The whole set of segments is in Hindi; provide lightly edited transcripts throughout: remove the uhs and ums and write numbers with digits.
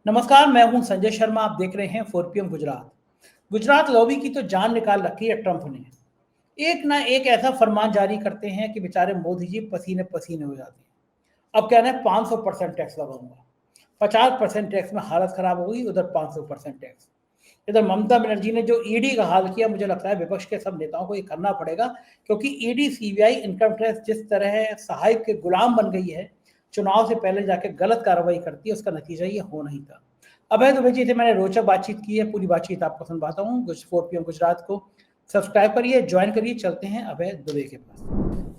नमस्कार, मैं हूं संजय शर्मा। आप देख रहे हैं 4 PM गुजरात। गुजरात लॉबी की तो जान निकाल रखी है ट्रंप ने। एक ना एक ऐसा फरमान जारी करते हैं कि बेचारे मोदी जी पसीने पसीने हो जाते हैं। अब कहना है 500% टैक्स लगाऊंगा, 50% टैक्स में हालत खराब हो गई, उधर 500% टैक्स। इधर ममता बनर्जी ने जो ईडी का हाल किया, मुझे लगता है विपक्ष के सब नेताओं को ये करना पड़ेगा, क्योंकि ईडी सीबीआई इनकम टैक्स जिस तरह साहिब के गुलाम बन गई है, चुनाव से पहले जाके गलत कार्रवाई करती है, उसका नतीजा ये होना ही था। अभय दुबे जी से मैंने रोचक बातचीत की है, पूरी बातचीत आपको सुनवाता हूँ। 4 PM गुजरात को सब्सक्राइब करिए, ज्वाइन करिए। चलते हैं अभय दुबे के पास।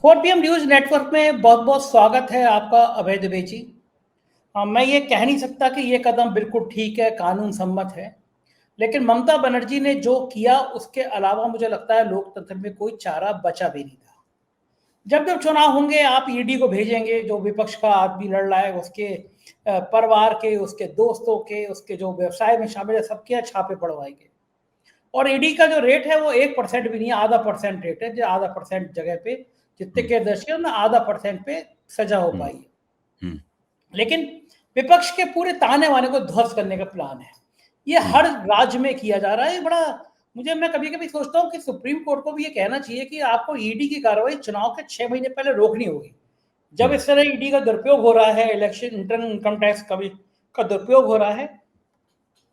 4 PM न्यूज नेटवर्क में बहुत बहुत स्वागत है आपका अभय दुबे जी। मैं ये कह नहीं सकता कि ये कदम बिल्कुल ठीक है, कानून सम्मत है, लेकिन ममता बनर्जी ने जो किया उसके अलावा मुझे लगता है लोकतंत्र में कोई चारा बचा भी नहीं था। जब जब चुनाव होंगे आप ईडी को भेजेंगे, जो विपक्ष का आदमी लड़ रहा है उसके परिवार के, उसके दोस्तों के, उसके जो व्यवसाय में शामिल है, सबके यहाँ छापे पड़वाएंगे। और ईडी का जो रेट है वो 1% भी नहीं है, आधा परसेंट रेट है। जो आधा परसेंट जगह पे जितने के दर्शक में आधा परसेंट पे सजा हो पाई है। लेकिन विपक्ष के पूरे ताने वाने को ध्वस्त करने का प्लान है। ये हर राज्य में किया जा रहा है। मैं कभी कभी सोचता हूँ कि सुप्रीम कोर्ट को भी ये कहना चाहिए कि आपको ईडी की कार्रवाई चुनाव के 6 महीने पहले रोकनी होगी। जब इस तरह ईडी का दुरुपयोग हो रहा है, इलेक्शन इंटरनल इनकम टैक्स का दुरुपयोग हो रहा है,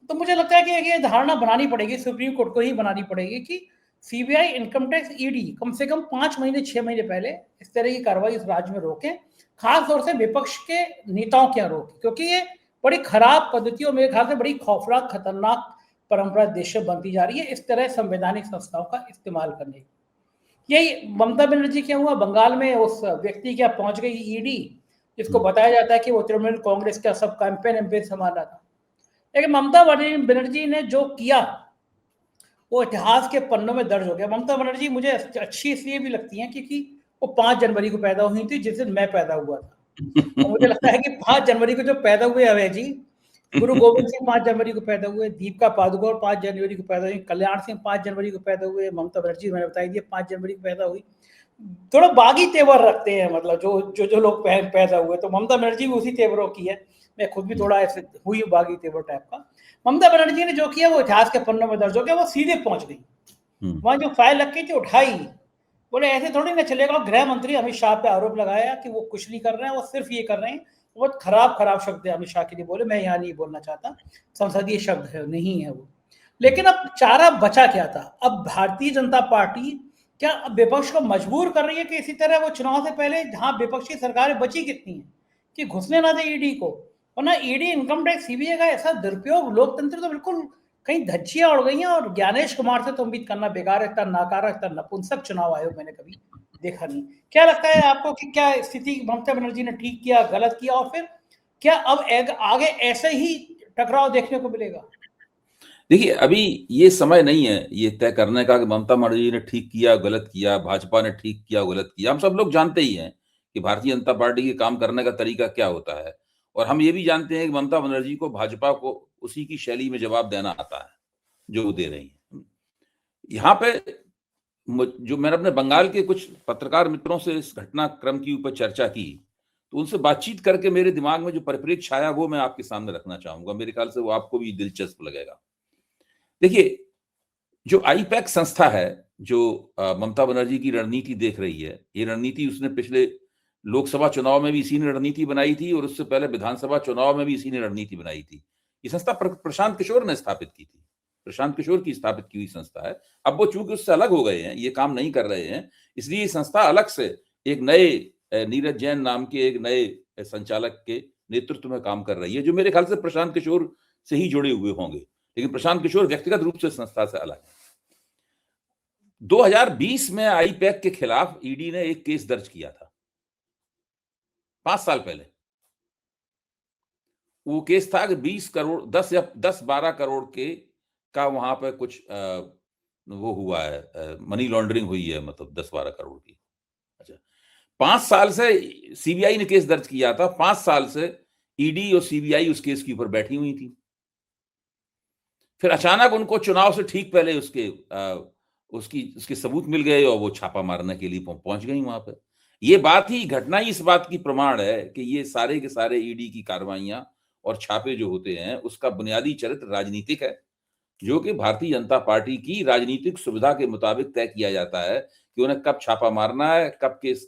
तो मुझे लगता है कि ये धारणा बनानी पड़ेगी, सुप्रीम कोर्ट को ही बनानी पड़ेगी कि सीबीआई, इनकम टैक्स, ईडी कम से कम 5 महीने 6 महीने पहले इस तरह की कार्रवाई इस राज्य में रोकें। खास तौर से विपक्ष के नेताओं के यहाँ रोकें, क्योंकि ये बड़ी खराब पद्धति और मेरे ख्याल से बड़ी खौफनाक, खतरनाक परंपरा देश में बनती जा रही है, इस तरह संवैधानिक संस्थाओं का इस्तेमाल करने की। यही ममता बनर्जी क्या हुआ, बंगाल में उस व्यक्ति क्या पहुंच गई ईडी, जिसको बताया जाता है कि वो तृणमूल कांग्रेस का सब कैंपेन संभाल रहा था। लेकिन ममता बनर्जी ने जो किया वो इतिहास के पन्नों में दर्ज हो गया। ममता बनर्जी मुझे अच्छी इसलिए भी लगती हैं क्योंकि वो 5 जनवरी को पैदा हुई थी, जिस दिन मैं पैदा हुआ था। और मुझे लगता है कि 5 जनवरी को जो पैदा हुए अभय जी, गुरु गोविंद सिंह 5 जनवरी को पैदा हुए, दीपिका पादुकोण 5 जनवरी को पैदा हुई, कल्याण सिंह 5 जनवरी को पैदा हुए, ममता बनर्जी मैंने बताई थी 5 जनवरी को पैदा हुई। थोड़ा बागी तेवर रखते हैं, मतलब जो लोग पैदा हुए, तो ममता बनर्जी भी उसी तेवरों की है। मैं खुद भी थोड़ा ऐसे हुई बागी तेवर टाइप का। ममता बनर्जी ने जो किया वो इतिहास के पन्नों में दर्ज हो गया। वो सीधे पहुंच गई, वहां जो फाइल रखी थी उठाई, बोले ऐसे थोड़ी ना चलेगा। गृह मंत्री अमित शाह पे आरोप लगाया कि वो कुछ नहीं कर रहे हैं, वो सिर्फ ये कर रहे हैं। बहुत खराब शब्द है अमित शाह के लिए बोले, मैं यहाँ नहीं बोलना चाहता, संसदीय शब्द है नहीं है वो। लेकिन अब चारा बचा क्या था? अब भारतीय जनता पार्टी क्या विपक्ष को मजबूर कर रही है कि इसी तरह वो चुनाव से पहले, जहां विपक्ष की सरकारें बची कितनी है, कि घुसने ना दे ईडी को। वरना ईडी, इनकम टैक्स, सीबीआई का ऐसा दुरुपयोग, लोकतंत्र तो बिल्कुल कहीं धज्जियां उड़ गई हैं। और ज्ञानेश कुमार से तो उम्मीद करना बेकार है, इतना नाकारा, इतना नपुंसक चुनाव आयोग मैंने कभी देखा नहीं। क्या लगता है आपको कि क्या स्थिति ममता बनर्जी ने ठीक किया, गलत किया, और फिर क्या अब आगे ऐसे ही टकराव देखने को मिलेगा? देखिए, अभी ये समय नहीं है ये तय करने का कि ममता बनर्जी ने ठीक किया, गलत किया, भाजपा ने ठीक किया, गलत किया। हम सब लोग जानते ही हैं कि भारतीय जनता पार्टी के काम करने का तरीका क्या होता है, और हम ये भी जानते हैं कि ममता बनर्जी को भाजपा को उसी की शैली में जवाब देना आता है जो वो दे रही है। यहाँ पे जो मैंने अपने बंगाल के कुछ पत्रकार मित्रों से इस घटनाक्रम के ऊपर चर्चा की, तो उनसे बातचीत करके मेरे दिमाग में जो परिप्रेक्ष्य आया वो मैं आपके सामने रखना चाहूंगा। मेरे ख्याल से वो आपको भी दिलचस्प लगेगा। देखिए, जो आईपैक संस्था है, जो ममता बनर्जी की रणनीति देख रही है, ये रणनीति उसने पिछले लोकसभा चुनाव में भी इसी ने रणनीति बनाई थी, और उससे पहले विधानसभा चुनाव में भी इसी ने रणनीति बनाई थी। ये संस्था प्रशांत किशोर ने स्थापित की थी, प्रशांत किशोर की स्थापित की हुई संस्था है। अब वो चूंकि उससे अलग हो गए हैं, ये काम नहीं कर रहे हैं, इसलिए ये संस्था अलग से एक नए नीरज जैन नाम के एक नए संचालक के नेतृत्व में काम कर रही है, जो मेरे ख्याल से प्रशांत किशोर से ही जुड़े हुए होंगे, लेकिन प्रशांत किशोर व्यक्तिगत रूप से संस्था से अलग है। 2020 में आईपैक के खिलाफ ईडी ने एक केस दर्ज किया था, 5 साल पहले। वो केस था कि 20 करोड़ 10-12 करोड़ के का वहां पर कुछ वो हुआ है, मनी लॉन्ड्रिंग हुई है, मतलब 10-12 करोड़ की। अच्छा, 5 साल से सीबीआई ने केस दर्ज किया था, 5 साल से ईडी और सीबीआई उस केस के ऊपर बैठी हुई थी। फिर अचानक उनको चुनाव से ठीक पहले उसके सबूत मिल गए और वो छापा मारने के लिए पहुंच गई वहां पर। ये बात ही, घटना ही इस बात की प्रमाण है कि ये सारे के सारे ईडी की कार्रवाइयां और छापे जो होते हैं, उसका बुनियादी चरित्र राजनीतिक है, जो कि भारतीय जनता पार्टी की राजनीतिक सुविधा के मुताबिक तय किया जाता है कि उन्हें कब छापा मारना है, कब केस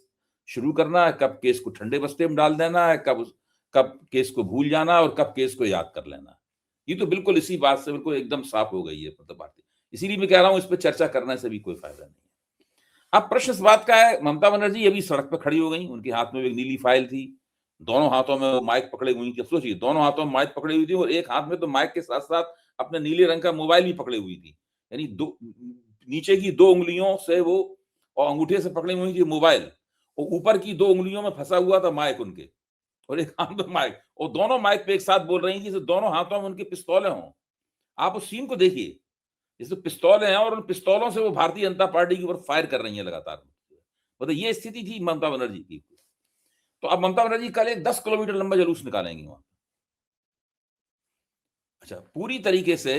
शुरू करना है, कब केस को ठंडे बस्ते में डाल देना है, कब केस को भूल जाना है और कब केस को याद कर लेना है। ये तो बिल्कुल इसी बात से बिल्कुल एकदम साफ हो गई है मतलब बातें। इसीलिए मैं कह रहा हूं इस पर चर्चा करने से भी कोई फायदा नहीं है। अब प्रश्न इस बात का है, ममता बनर्जी अभी सड़क पर खड़ी हो गई, उनके हाथ में एक नीली फाइल थी, दोनों हाथों में वो माइक पकड़े हुई थी। सोचिए, दोनों हाथों में माइक पकड़ी हुई थी और एक हाथ में तो माइक के साथ साथ अपने नीले रंग का मोबाइल भी पकड़े हुई थी। यानी दो नीचे की 2 उंगलियों से वो और अंगूठे से पकड़ी हुई थी मोबाइल, और ऊपर की 2 उंगलियों में फंसा हुआ था माइक उनके, और एक हाथ में माइक, और दोनों माइक पे एक साथ बोल रही थी, जैसे दोनों हाथों में उनके पिस्तौलें हों। आप उस सीन को देखिए, जैसे पिस्तौलें हैं और उन पिस्तौलों से वो भारतीय जनता पार्टी के ऊपर फायर कर रही हैं लगातार। मतलब ये स्थिति थी ममता बनर्जी की। तो अब ममता बनर्जी कल एक 10 किलोमीटर लंबा जुलूस निकालेंगी वहां। अच्छा, पूरी तरीके से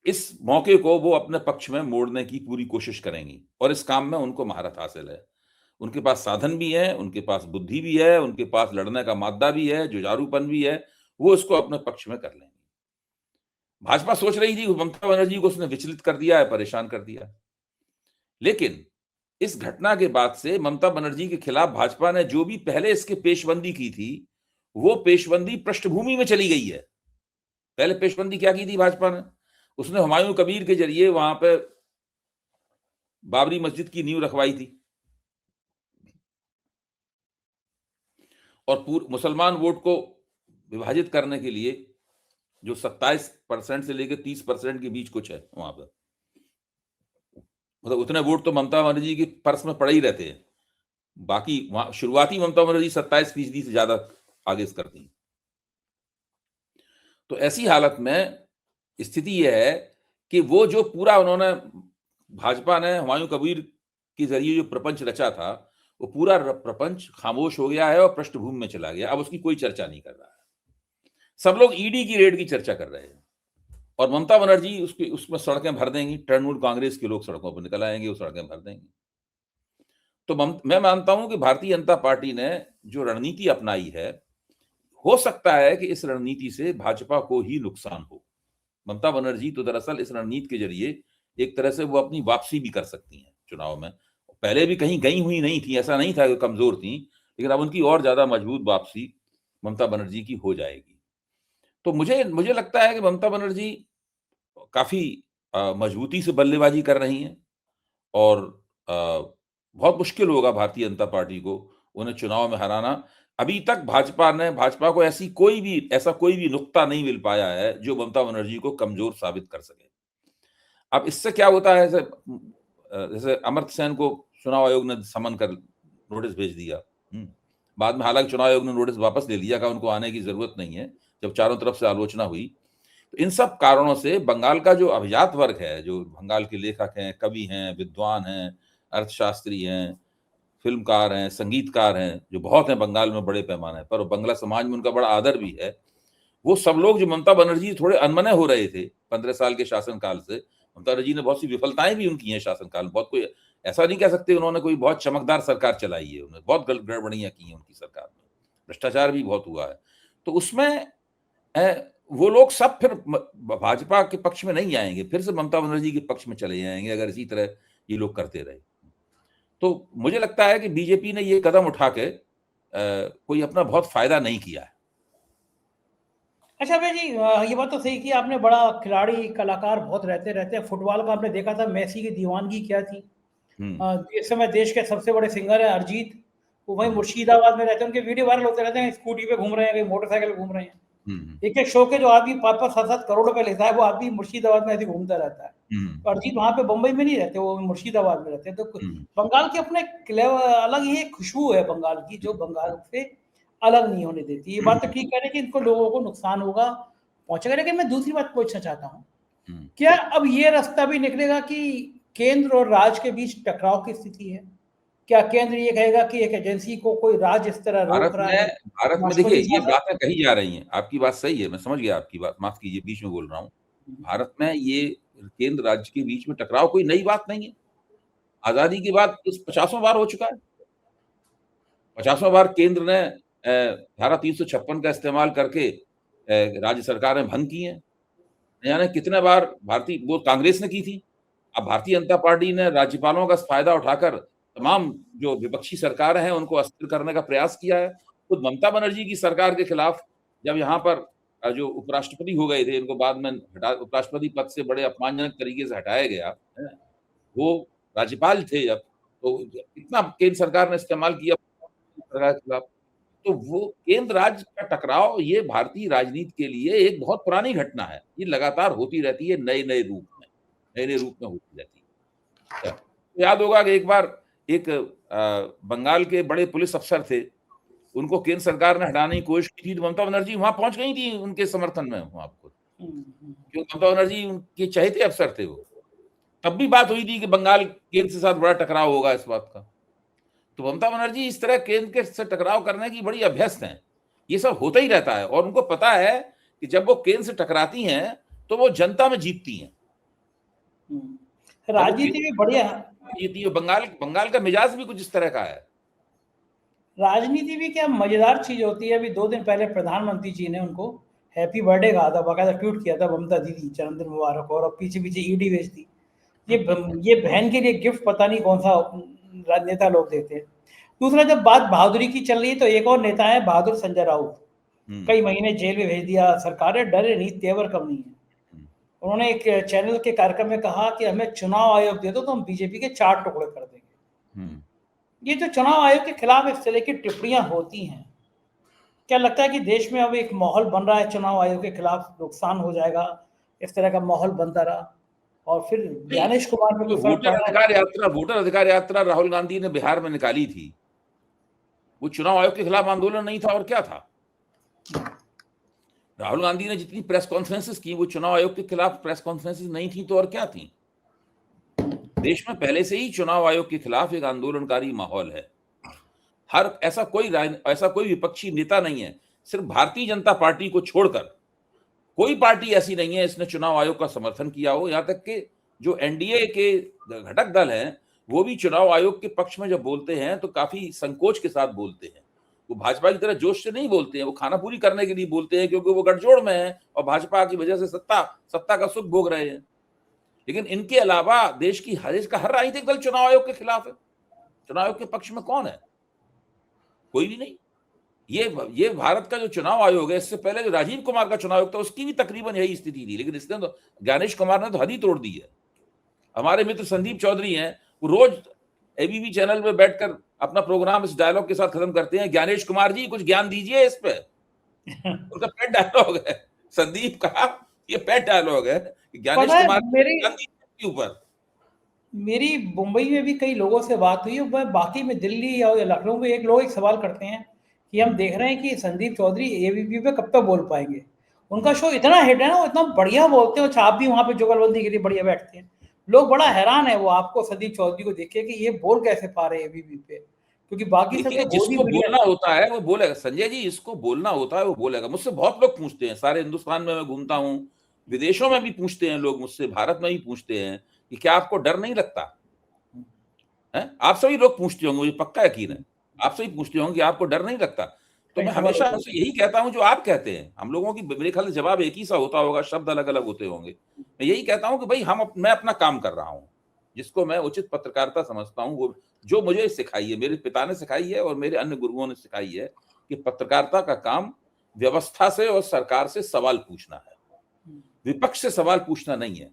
इस मौके को वो अपने पक्ष में मोड़ने की पूरी कोशिश करेंगी और इस काम में उनको महारत हासिल है। उनके पास साधन भी है, उनके पास बुद्धि भी है, उनके पास लड़ने का मादा भी है, जुझारूपन भी है, वो इसको अपने पक्ष में कर लेंगे। भाजपा सोच रही थी ममता बनर्जी को उसने विचलित कर दिया है, परेशान कर दिया है। लेकिन इस घटना के बाद से ममता बनर्जी के खिलाफ भाजपा ने जो भी पहले इसके पेशबंदी की थी, वो पेशबंदी पृष्ठभूमि में चली गई है। पहले पेशबंदी क्या की थी भाजपा ने? उसने हुमायूं कबीर के जरिए वहां पे बाबरी मस्जिद की नींव रखवाई थी और मुसलमान वोट को विभाजित करने के लिए जो 27% से लेकर 30% के बीच कुछ है वहां पर, मतलब उतने वोट तो ममता बनर्जी के पर्स में पड़े ही रहते हैं। बाकी वहां शुरुआती ममता बनर्जी 27% से ज्यादा आगे करती हैं। तो ऐसी हालत में स्थिति यह है कि वो जो पूरा उन्होंने भाजपा ने हुमायूं कबीर के जरिए जो प्रपंच रचा था, वो पूरा प्रपंच खामोश हो गया है और पृष्ठभूमि में चला गया। अब उसकी कोई चर्चा नहीं कर रहा है। सब लोग ईडी की रेड की चर्चा कर रहे हैं और ममता बनर्जी उसमें सड़कें भर देंगी। तृणमूल कांग्रेस के लोग सड़कों पर निकल आएंगे, वो सड़कें भर देंगे। तो मैं मानता हूं कि भारतीय जनता पार्टी ने जो रणनीति अपनाई है, हो सकता है कि इस रणनीति से भाजपा को ही नुकसान हो। ममता बनर्जी तो दरअसल इस रणनीति के जरिए एक तरह से वो अपनी वापसी भी कर सकती हैं चुनाव में। पहले भी कहीं गई हुई नहीं थी, ऐसा नहीं था कि कमजोर थी, लेकिन अब उनकी और ज्यादा मजबूत वापसी ममता बनर्जी की हो जाएगी। तो मुझे लगता है कि ममता बनर्जी काफी मजबूती से बल्लेबाजी कर रही हैं और बहुत मुश्किल होगा भारतीय जनता पार्टी को उन्हें चुनाव में हराना। अभी तक भाजपा को ऐसा कोई भी नुक्ता नहीं मिल पाया है जो ममता बनर्जी को कमजोर साबित कर सके। अब इससे क्या होता है, जैसे अमर्त्य सेन को चुनाव आयोग ने समन कर नोटिस भेज दिया। बाद में हालांकि चुनाव आयोग ने नोटिस वापस ले लिया, कहा उनको आने की जरूरत नहीं है, जब चारों तरफ से आलोचना हुई। तो इन सब कारणों से बंगाल का जो अभिजात वर्ग है, जो बंगाल के लेखक हैं, कवि हैं, विद्वान हैं, अर्थशास्त्री हैं, फिल्मकार हैं, संगीतकार हैं, जो बहुत हैं बंगाल में बड़े पैमाने पर, बंगला समाज में उनका बड़ा आदर भी है। वो सब लोग जो ममता बनर्जी थोड़े अनमने हो रहे थे 15 साल के शासनकाल से, ममता बनर्जी ने बहुत सी विफलताएं भी उनकी हैं शासनकाल में। बहुत कोई ऐसा नहीं कह सकते उन्होंने कोई बहुत चमकदार सरकार चलाई है, उन्होंने बहुत गड़बड़ियां की हैं उनकी सरकार में, भ्रष्टाचार भी बहुत हुआ है। तो उसमें वो लोग सब फिर भाजपा के पक्ष में नहीं आएंगे, फिर से ममता बनर्जी के पक्ष में चले जाएंगे अगर इसी तरह ये लोग करते रहे। तो मुझे लगता है कि बीजेपी ने ये कदम उठा के कोई अपना बहुत फायदा नहीं किया है। अच्छा भाई जी, ये बात तो सही की आपने, बड़ा खिलाड़ी कलाकार बहुत रहते हैं। फुटबॉल का आपने देखा था मेसी की दीवानगी क्या थी। इस समय देश के सबसे बड़े सिंगर है अरिजीत, वो वहीं मुर्शिदाबाद में रहते हैं, उनके वीडियो वायरल होते रहते हैं, स्कूटी पे घूम रहे हैं, कहीं मोटरसाइकिल घूम रहे हैं। एक शो के जो आदमी 5-5 7-7 करोड़ रुपए लेता है, वो आदमी मुर्शिदाबाद में ऐसे घूमता रहता है। तो अरिजीत वहां पे बम्बई में नहीं रहते, वो मुर्शिदाबाद में रहते हैं। तो बंगाल की अपने अलग ही खुशबू है बंगाल की, जो बंगाल से अलग नहीं होने देती। ये बात तो ठीक कह रहे हैं कि इनको लोगों को नुकसान होगा, पहुंचेगा। लेकिन मैं दूसरी बात पूछना चाहता हूँ, क्या अब ये रास्ता भी निकलेगा कि केंद्र और राज्य के बीच टकराव की स्थिति है? क्या केंद्र ये कहेगा कि एक एजेंसी को कोई राज्य इस तरह रोक रहा है? भारत में देखिए ये बातें कही जा रही हैं, आपकी बात सही है, मैं समझ गया आपकी बात, माफ कीजिए बीच में बोल रहा हूँ। भारत में ये केंद्र राज्य के बीच में टकराव कोई नई बात नहीं है। आजादी के बाद इस 50वां बार हो चुका है। 50वां बार केंद्र ने धारा 356 का इस्तेमाल करके राज्य सरकार ने भंग की है। न जाने कितने बार वो कांग्रेस ने की थी। अब भारतीय जनता पार्टी ने राज्यपालों का फायदा उठाकर तमाम जो विपक्षी सरकारें हैं उनको अस्थिर करने का प्रयास किया है। खुद ममता बनर्जी की सरकार के खिलाफ जब यहाँ पर जो उपराष्ट्रपति हो गए थे, इनको बाद में उपराष्ट्रपति पद से बड़े अपमानजनक तरीके से हटाया गया है। वो राज्यपाल थे जब, तो इतना केंद्र सरकार ने इस्तेमाल किया सरकार के खिलाफ। तो वो केंद्र राज्य का टकराव ये भारतीय राजनीति के लिए एक बहुत पुरानी घटना है। ये लगातार होती रहती है नए-नए रूप में, नए-नए रूप में होती रहती है। तो याद होगा कि एक बार एक बंगाल के बड़े पुलिस अफसर थे, उनको केंद्र सरकार ने हटाने की कोशिश की थी, तो ममता बनर्जी वहां पहुंच गई थी उनके समर्थन में वहां पर, क्योंकि ममता बनर्जी उनके चहेते अफसर थे वो। तब भी बात हुई थी कि बंगाल केंद्र के साथ बड़ा टकराव होगा इस बात का। तो ममता बनर्जी इस तरह केंद्र के से टकराव करने की बड़ी अभ्यस्त हैं। ये सब होता ही रहता है और उनको पता है कि जब वो केंद्र से टकराती हैं तो वो जनता में जीतती हैं। राजनीति भी बढ़िया जीती है। बंगाल का मिजाज भी कुछ इस तरह का है। राजनीति भी क्या मजेदार चीज होती है। अभी 2 दिन पहले प्रधानमंत्री जी ने उनको हैप्पी बर्थडे कहा था, बाकायदा ट्वीट किया था, ममता दीदी जन्मदिन मुबारक, और अब पीछे पीछे ईडी भेज दी। ये बहन के लिए गिफ्ट पता नहीं कौन सा नेता लोग देते हैं। दूसरा, जब बात बहादुरी की चल रही है तो एक और नेता है बहादुर संजय राउत, कई महीने जेल में भेज दिया। सरकारें डरे नहीं, तेवर कम नहीं है। उन्होंने एक चैनल के कार्यक्रम में कहा कि हमें चुनाव आयोग दे दो तो हम बीजेपी के 4 टुकड़े कर देंगे। ये जो चुनाव आयोग के खिलाफ इस तरह की टिप्पणियां होती हैं, क्या लगता है कि देश में अब एक माहौल बन रहा है चुनाव आयोग के खिलाफ नुकसान हो जाएगा, इस तरह का माहौल बनता रहा और फिर ज्ञानेश कुमार में वोटर अधिकार यात्रा राहुल गांधी ने बिहार में निकाली थी, वो चुनाव आयोग के खिलाफ आंदोलन नहीं था और क्या था? राहुल गांधी ने जितनी प्रेस कॉन्फ्रेंसेस की वो चुनाव आयोग के खिलाफ प्रेस कॉन्फ्रेंसेस नहीं थी तो और क्या थी? देश में पहले से ही चुनाव आयोग के खिलाफ एक आंदोलनकारी माहौल है। ऐसा कोई विपक्षी नेता नहीं है, सिर्फ भारतीय जनता पार्टी को छोड़कर कोई पार्टी ऐसी नहीं है इसने चुनाव आयोग का समर्थन किया हो। यहां तक कि जो एनडीए के घटक दल हैं वो भी चुनाव आयोग के पक्ष में जब बोलते हैं तो काफी संकोच के साथ बोलते हैं। वो भाजपा की तरह जोश से नहीं बोलते हैं, वो खानापूरी करने के लिए बोलते हैं, क्योंकि वो गठजोड़ में है और भाजपा की वजह से सत्ता का सुख भोग रहे हैं। लेकिन इनके अलावा देश का हर राजनीतिक दल चुनाव आयोग के खिलाफ है। चुनाव आयोग के पक्ष में कौन है? कोई भी नहीं। ये भारत का जो चुनाव आयोग है, इससे पहले जो राजीव कुमार का चुनाव आयोग था उसकी भी तकरीबन यही स्थिति थी, लेकिन इसने तो ज्ञानेश कुमार ने तो हद ही तोड़ दी है। हमारे मित्र संदीप चौधरी हैं, वो रोज एबीपी चैनल में बैठकर अपना प्रोग्राम इस डायलॉग के साथ खत्म करते हैं, ज्ञानेश कुमार जी कुछ ज्ञान दीजिए इस पे। उनका पेट डायलॉग है संदीप का, ये पेट डायलॉग है कि ज्ञानेश कुमार के ऊपर। मेरी मुंबई में भी कई लोगों से बात हुई है, बाकी में दिल्ली या लखनऊ में एक सवाल करते हैं कि हम देख रहे हैं कि संदीप चौधरी एबीपी पे कब तक बोल पाएंगे। उनका शो इतना हिट है ना, वो इतना बढ़िया बोलते हैं। आप भी वहां पे जुगलबंदी के लिए बढ़िया बैठते हैं। लोग बड़ा हैरान है वो आपको संदीप चौधरी को देखे कि ये बोल कैसे पा रहे हैं एबीपी पे, क्योंकि बाकी सब जिसको बोलना होता है वो बोलेगा। संजय जी, इसको बोलना होता है वो बोलेगा। मुझसे बहुत लोग पूछते हैं, सारे हिंदुस्तान में मैं घूमता हूँ, विदेशों में भी पूछते हैं लोग मुझसे, भारत में भी पूछते हैं कि क्या आपको डर नहीं लगता है? आप सभी लोग पूछते होंगे, मुझे पक्का यकीन है आप सभी पूछते होंगे कि आपको डर नहीं लगता। तो मैं हमेशा उनसे यही कहता हूं जो आप कहते हैं। हम लोगों की मेरे ख्याल से जवाब एक ही सा होता होगा, शब्द अलग अलग होते होंगे। मैं यही कहता हूं कि भाई मैं अपना काम कर रहा हूं, जिसको मैं उचित पत्रकारिता समझता हूं, वो जो मुझे सिखाई है, मेरे पिता ने सिखाई है और मेरे अन्य गुरुओं ने सिखाई है कि पत्रकारिता का काम व्यवस्था से और सरकार से सवाल पूछना है, विपक्ष से सवाल पूछना नहीं है।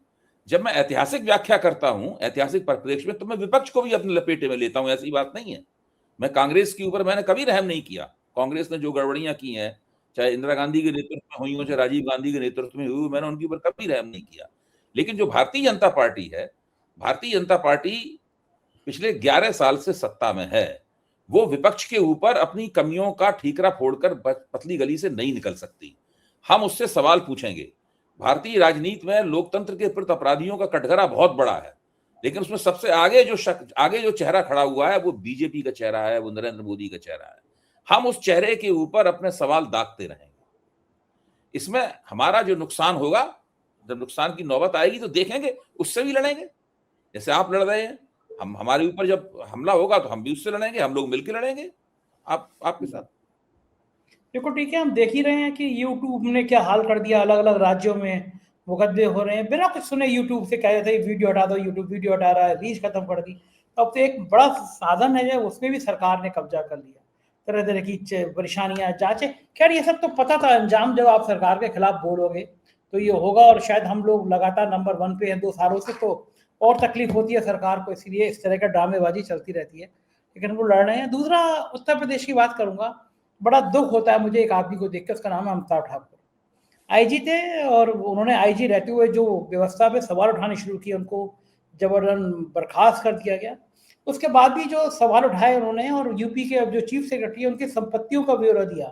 जब मैं ऐतिहासिक व्याख्या करता हूं ऐतिहासिक परिप्रेक्ष्य में, तो मैं विपक्ष को भी अपने लपेटे में लेता हूं, ऐसी बात नहीं है। मैं कांग्रेस के ऊपर मैंने कभी रहम नहीं किया। कांग्रेस ने जो गड़बड़ियां की हैं, चाहे इंदिरा गांधी के नेतृत्व में हुई हो, चाहे राजीव गांधी के नेतृत्व में हुई, मैंने उनके ऊपर कभी रहम नहीं किया। लेकिन जो भारतीय जनता पार्टी है, भारतीय जनता पार्टी पिछले 11 साल से सत्ता में है। वो विपक्ष के ऊपर अपनी कमियों का ठीकरा फोड़कर पतली गली से नहीं निकल सकती। हम उससे सवाल पूछेंगे। भारतीय राजनीति में लोकतंत्र के प्रति अपराधियों का कटघरा बहुत बड़ा है, लेकिन उसमें सबसे आगे जो चेहरा खड़ा हुआ है वो बीजेपी का चेहरा है, वो नरेंद्र मोदी का चेहरा है। हम उस चेहरे के ऊपर अपने सवाल दागते रहेंगे। इसमें हमारा जो नुकसान होगा, जब नुकसान की नौबत आएगी तो देखेंगे, उससे भी लड़ेंगे जैसे आप लड़ रहे हैं। हमारे ऊपर जब हमला होगा तो हम भी उससे लड़ेंगे, हम लोग मिलकर लड़ेंगे आपके साथ। देखो ठीक है, हम देख ही रहे हैं कि यूट्यूब ने क्या हाल कर दिया, अलग अलग राज्यों में मुकदमे हो रहे हैं बिना कुछ सुने। यूट्यूब से कह रहे थे वीडियो हटा दो, यूट्यूब वीडियो हटा रहा है, रीच खत्म कर दी। अब तो एक बड़ा साधन है जो उसमें भी सरकार ने कब्जा कर लिया, तरह तरह की परेशानियां, जांचें। खैर ये सब तो पता था, अंजाम जब आप सरकार के खिलाफ बोलोगे तो ये होगा, और शायद हम लोग लगातार नंबर 1 पे हैं 2 सालों से, तो और तकलीफ होती है सरकार को, इसीलिए इस तरह का ड्रामेबाजी चलती रहती है। लेकिन हम लोग लड़ रहे हैं। दूसरा, उत्तर प्रदेश की बात करूंगा। बड़ा दुख होता है मुझे एक आदमी को देखकर, उसका नाम है अमिताभ ठाकुर। आईजी थे, और उन्होंने आईजी रहते हुए जो व्यवस्था पे सवाल उठाने शुरू किए, उनको जबरन बर्खास्त कर दिया गया। उसके बाद भी जो सवाल उठाए उन्होंने, और यूपी के अब जो चीफ सेक्रेटरी है उनकी संपत्तियों का ब्यौरा दिया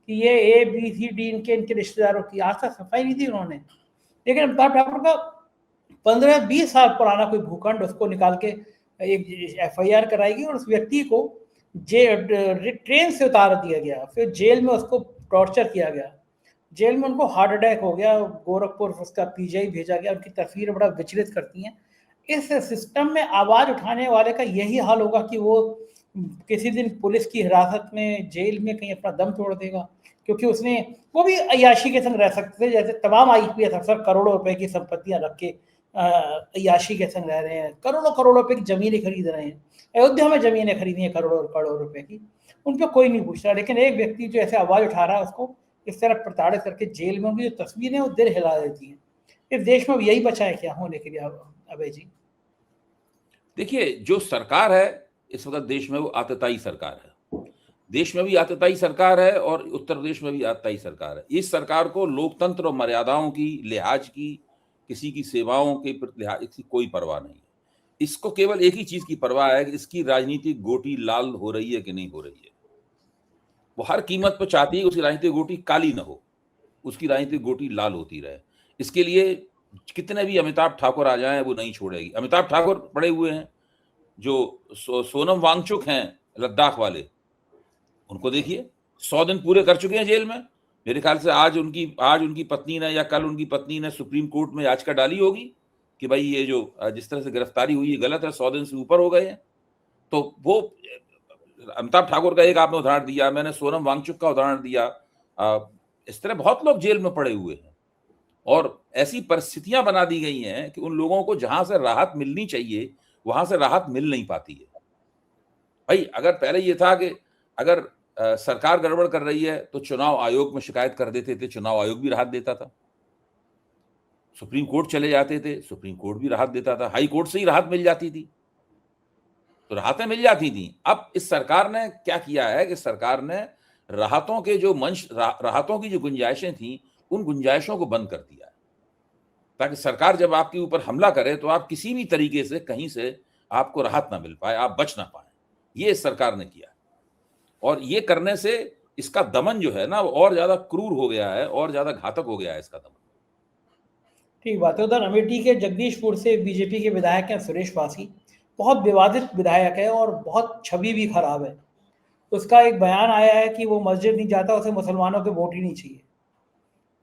कि ये ABCD इनके रिश्तेदारों की, आज तक सफाई नहीं दी उन्होंने। लेकिन अमिताभ ठाकुर का 15-20 साल पुराना कोई भूखंड, उसको निकाल के एक FIR कराई गई, और उस व्यक्ति को ट्रेन से उतार दिया गया, फिर जेल में उसको टॉर्चर किया गया। जेल में उनको हार्ट अटैक हो गया, गोरखपुर उसका PGI भेजा गया। उनकी तस्वीरें बड़ा विचलित करती हैं। इस सिस्टम में आवाज उठाने वाले का यही हाल होगा कि वो किसी दिन पुलिस की हिरासत में, जेल में कहीं अपना दम तोड़ देगा, क्योंकि उसने, वो भी अय्याशी के संग रह सकते थे, जैसे तमाम IPS अफसर करोड़ों रुपए की संपत्तियां रख के अय्याशी के संग रह रहे हैं, करोड़ों करोड़ों रुपए की जमीनें खरीद रहे हैं। अयोध्या में जमीनें खरीदी हैं करोड़ों करोड़ रुपए की, उन पर कोई नहीं पूछ रहा। लेकिन एक व्यक्ति जो ऐसे आवाज उठा रहा है, उसको इस तरह प्रताड़ित करके जेल में, उनकी जो तस्वीरें वो दिल हिला देती हैं। इस देश में अब यही बचा है क्या होने के लिए, अभय जी? देखिए, जो सरकार है इस वक्त देश में, वो आतताई सरकार है। देश में भी आतताई सरकार है और उत्तर प्रदेश में भी आतताई सरकार है। इस सरकार को लोकतंत्र और मर्यादाओं की, लिहाज की, किसी की सेवाओं के प्रति लिहाज की कोई परवाह नहीं है। इसको केवल एक ही चीज की परवाह है कि इसकी राजनीतिक गोटी लाल हो रही है कि नहीं हो रही है। वो हर कीमत पर चाहती है कि उसकी राजनीतिक गोटी काली ना हो, उसकी राजनीतिक गोटी लाल होती रहे। इसके लिए कितने भी अमिताभ ठाकुर आ जाएं, वो नहीं छोड़ेगी। अमिताभ ठाकुर पड़े हुए हैं, जो सोनम वांगचुक हैं लद्दाख वाले, उनको देखिए 100 दिन पूरे कर चुके हैं जेल में। मेरे ख्याल से आज उनकी पत्नी ने या कल उनकी पत्नी ने सुप्रीम कोर्ट में याचिका डाली होगी कि भाई ये जो जिस तरह से गिरफ्तारी हुई है गलत है, 100 दिन से ऊपर हो गए हैं। तो वो अमिताभ ठाकुर का एक आपने उदाहरण दिया, मैंने सोनम वांगचुक का उदाहरण दिया। इस तरह बहुत लोग जेल में पड़े हुए हैं, और ऐसी परिस्थितियां बना दी गई हैं कि उन लोगों को जहां से राहत मिलनी चाहिए वहां से राहत मिल नहीं पाती है। भाई अगर पहले ये था कि अगर सरकार गड़बड़ कर रही है तो चुनाव आयोग में शिकायत कर देते थे, चुनाव आयोग भी राहत देता था। सुप्रीम कोर्ट चले जाते थे, सुप्रीम कोर्ट भी राहत देता था, हाई कोर्ट से ही राहत मिल जाती थी, तो राहतें मिल जाती थी। अब इस सरकार ने क्या किया है कि सरकार ने राहतों के जो राहतों की जो गुंजाइशें थी, उन गुंजाइशों को बंद कर दिया है, ताकि सरकार जब आपके ऊपर हमला करे तो आप किसी भी तरीके से कहीं से आपको राहत ना मिल पाए, आप बच ना पाए। ये इस सरकार ने किया, और ये करने से इसका दमन जो है ना वो और ज्यादा क्रूर हो गया है, और ज्यादा घातक हो गया है इसका दमन। ठीक बात है। उधर अमेठी के जगदीशपुर से बीजेपी के विधायक हैं सुरेश पासी, बहुत विवादित विधायक है और बहुत छवि भी खराब है। उसका एक बयान आया है कि वो मस्जिद नहीं जाता, उसे मुसलमानों के वोट ही नहीं चाहिए।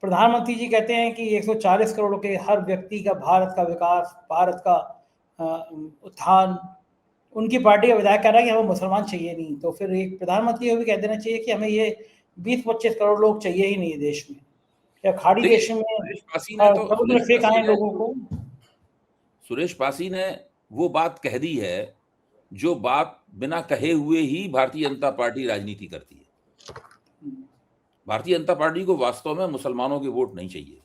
प्रधानमंत्री जी कहते हैं कि 140 करोड़ के हर व्यक्ति का भारत का विकास, भारत का उत्थान, उनकी पार्टी का विधायक कह रहा है कि हमें मुसलमान चाहिए नहीं। तो फिर एक प्रधानमंत्री को भी कह देना चाहिए कि हमें ये 20-25 करोड़ लोग चाहिए ही नहीं देश में, या खाड़ी देश में समुद्र फेंक आए लोगों को। सुरेश पासी ने वो बात कह दी है जो बात बिना कहे हुए ही भारतीय जनता पार्टी राजनीति करती है। भारतीय जनता पार्टी को वास्तव में मुसलमानों के वोट नहीं चाहिए।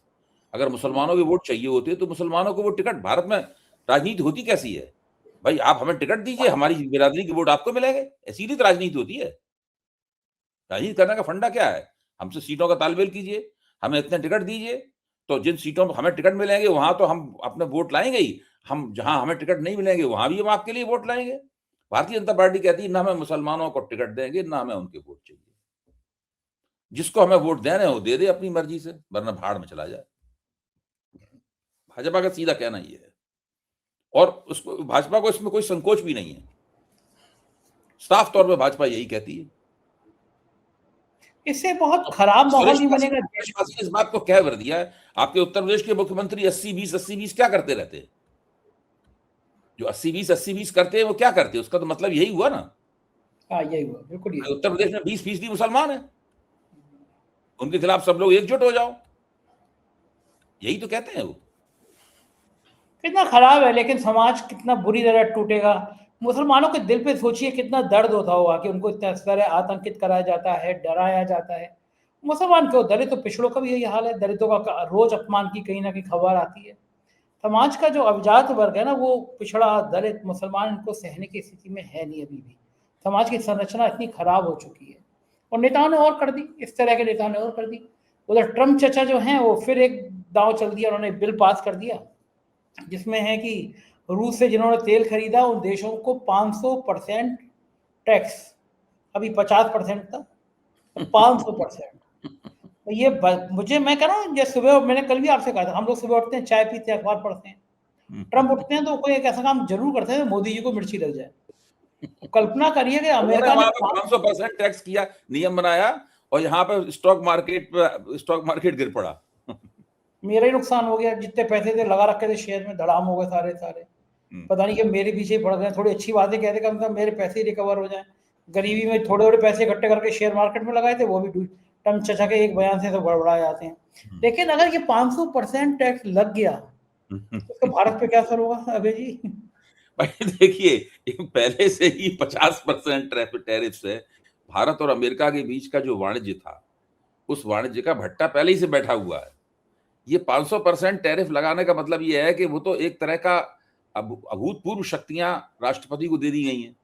अगर मुसलमानों के वोट चाहिए होते तो मुसलमानों को वो टिकट, भारत में राजनीति होती कैसी है? भाई आप हमें टिकट दीजिए, हमारी बिरादरी के वोट आपको मिलेंगे, ऐसी तो राजनीति होती है। राजनीति करने का फंडा क्या है? हमसे सीटों का तालमेल कीजिए, हमें इतने टिकट दीजिए, तो जिन सीटों पर हमें टिकट मिलेंगे वहां तो हम अपने वोट लाएंगे ही, हम जहां हमें टिकट नहीं मिलेंगे वहां भी हम आपके लिए वोट लाएंगे। भारतीय जनता पार्टी कहती है ना हमें मुसलमानों को टिकट देंगे, ना हमें उनके वोट चाहिए। जिसको हमें वोट देने हो दे दे अपनी मर्जी से, वरना भाड़ में चला जाए। भाजपा का सीधा कहना ये है, और उसको भाजपा को इसमें कोई संकोच भी नहीं है। साफ तौर पे भाजपा यही कहती है। इससे बहुत खराब माहौल ही बनेगा। इस बात को कह भर दिया है। आपके उत्तर प्रदेश के मुख्यमंत्री 80-20 क्या करते रहते हैं? जो 80-20 करते हैं वो क्या करते हैं? उसका तो मतलब यही हुआ ना। हाँ, यही हुआ, बिल्कुल यही। उत्तर प्रदेश में 20% मुसलमान है, उनके खिलाफ सब लोग एकजुट हो जाओ, यही तो कहते हैं वो। कितना खराब है, लेकिन समाज कितना बुरी तरह टूटेगा। मुसलमानों के दिल पे सोचिए कितना दर्द होता होगा कि उनको इतना तरह आतंकित कराया जाता है, डराया जाता है। मुसलमान क्यों, दलित तो पिछड़ों का भी यही हाल है, दलितों का रोज अपमान की कहीं ना कहीं खबर आती है। समाज का जो अभिजात वर्ग है ना, वो पिछड़ा, दलित, मुसलमान, इनको सहने की स्थिति में है नहीं अभी भी। समाज की संरचना इतनी खराब हो चुकी है, और नेताओं ने और कर दी, इस तरह के नेताओं ने और कर दी। उधर ट्रम्प चचा जो हैं वो फिर एक दांव चल दिया, उन्होंने बिल पास कर दिया जिसमें है कि रूस से जिन्होंने तेल खरीदा उन देशों को 500% टैक्स, अभी 50% था, 500%। तो ये मुझे, मैं कह रहा हूँ, ये सुबह मैंने कल भी आपसे कहा था, हम लोग सुबह उठते हैं, चाय पीते हैं, अखबार पढ़ते हैं। ट्रम्प उठते हैं तो कोई एक ऐसा काम जरूर करते हैं मोदी जी को मिर्ची लग जाए। कल्पना करिए कि अमेरिका ने 500% टैक्स किया, नियम बनाया, और यहाँ पे स्टॉक मार्केट गिर पड़ा। मेरा ही नुकसान हो गया, जितने पैसे थे लगा रखे थे शेयर में, धड़ाम हो गए सारे। पता नहीं कि मेरे पीछे पड़ गए। थोड़ी अच्छी बातें कहते कम से कम मेरे पैसे रिकवर हो जाए। गरीबी में थोड़े पैसे इकट्ठे करके शेयर मार्केट में लगाए थे, वो भी ट्रम्प चचा के एक बयान से तो गड़बड़ा जाते हैं। लेकिन अगर ये 500% टैक्स लग गया तो भारत पे क्या असर होगा अभय जी? भाई देखिए, पहले से ही 50% टैरिफ से भारत और अमेरिका के बीच का जो वाणिज्य था, उस वाणिज्य का भट्टा पहले ही से बैठा हुआ है। ये 500% टैरिफ लगाने का मतलब ये है कि वो तो एक तरह का अभूतपूर्व शक्तियां राष्ट्रपति को दे दी गई हैं।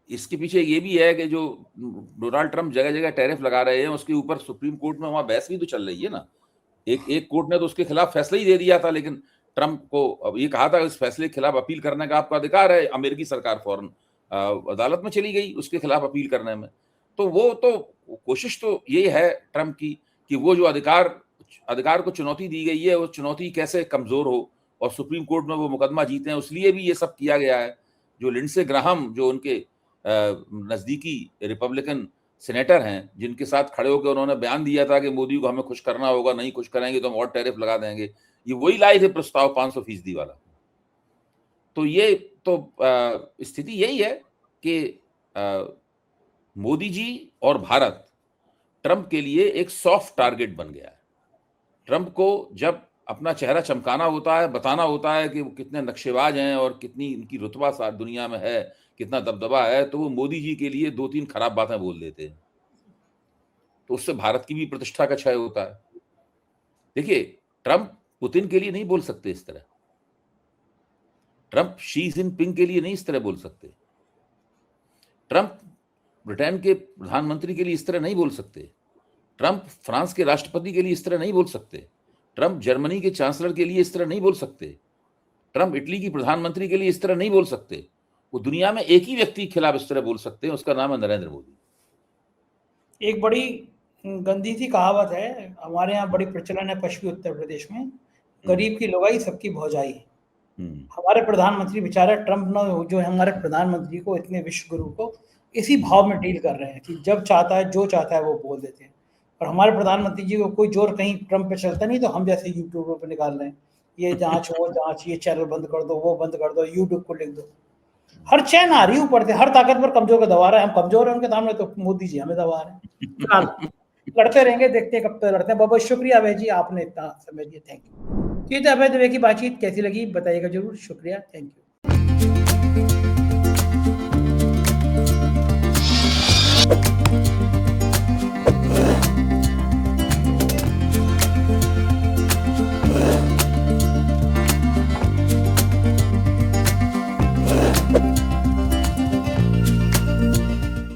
इसके पीछे ये भी है कि जो डोनाल्ड ट्रंप जगह जगह टैरिफ लगा रहे हैं, उसके ऊपर सुप्रीम कोर्ट में वहां बहस भी तो चल रही है ना। एक कोर्ट ने तो उसके खिलाफ फैसला ही दे दिया था, लेकिन ट्रंप को अब ये कहा था इस फैसले के खिलाफ अपील करने का आपका अधिकार है। अमेरिकी सरकार फौरन अदालत में चली गई उसके खिलाफ अपील करने में। तो वो तो कोशिश तो ये है ट्रंप की कि वो जो अधिकार को चुनौती दी गई है, वो चुनौती कैसे कमजोर हो और सुप्रीम कोर्ट में वो मुकदमा जीते हैं। उसलिए भी ये सब किया गया है। जो लिंडसे ग्राहम, जो उनके नजदीकी रिपब्लिकन सेनेटर हैं, जिनके साथ खड़े होकर उन्होंने बयान दिया था कि मोदी को हमें खुश करना होगा, नहीं खुश करेंगे तो हम और टैरिफ लगा देंगे, ये वही लाए थे प्रस्ताव 500% वाला। तो ये तो स्थिति यही है कि मोदी जी और भारत ट्रंप के लिए एक सॉफ्ट टारगेट बन गया है। ट्रंप को जब अपना चेहरा चमकाना होता है, बताना होता है कि वो कितने नक्शेबाज हैं और कितनी इनकी रुतबा दुनिया में है, कितना दबदबा है, तो वो मोदी जी के लिए 2-3 खराब बातें बोल देते हैं, तो उससे भारत की भी प्रतिष्ठा का क्षय होता है। देखिए, ट्रंप पुतिन के लिए नहीं बोल सकते इस तरह, ट्रंप शी जिनपिंग के लिए नहीं इस तरह बोल सकते, ट्रंप ब्रिटेन के प्रधानमंत्री के लिए इस तरह नहीं बोल सकते, ट्रंप फ्रांस के राष्ट्रपति के लिए इस तरह नहीं बोल सकते, ट्रंप जर्मनी के चांसलर के लिए इस तरह नहीं बोल सकते, ट्रंप इटली की प्रधानमंत्री के लिए इस तरह नहीं बोल सकते। वो दुनिया में एक ही व्यक्ति के खिलाफ इस तरह बोल सकते हैं, उसका नाम है नरेंद्र मोदी। एक बड़ी गंदी सी कहावत है, हमारे यहाँ बड़ी प्रचलन है पश्चिमी उत्तर प्रदेश में, गरीब की लुगाई सबकी भौजाई। हमारे प्रधानमंत्री बेचारे ट्रंप ने जो है हमारे प्रधानमंत्री को, इतने विश्व गुरु को, इसी भाव में डील कर रहे हैं कि जब चाहता है, जो चाहता है वो बोल देते हैं। और हमारे प्रधानमंत्री जी को कोई जोर कहीं ट्रंप पे चलता नहीं, तो हम जैसे यूट्यूबर पे निकाल रहे हैं, ये जांच वो जांच, ये चैनल बंद कर दो, वो बंद कर दो, यूट्यूब को लिख दो। हर चैन आ रही ऊपर से, हर ताकतवर कमजोर को दबा रहा है। हम कमजोर हैं उनके सामने, तो मोदी जी हमें दबा रहे हैं। लड़ते रहेंगे, देखते हैं कब तक लड़ते हैं। बहुत शुक्रिया अभय जी, आपने इतना समय दिया, थैंक यू। ये तो अभय दुबे की बातचीत कैसी लगी बताइएगा जरूर। शुक्रिया, थैंक यू।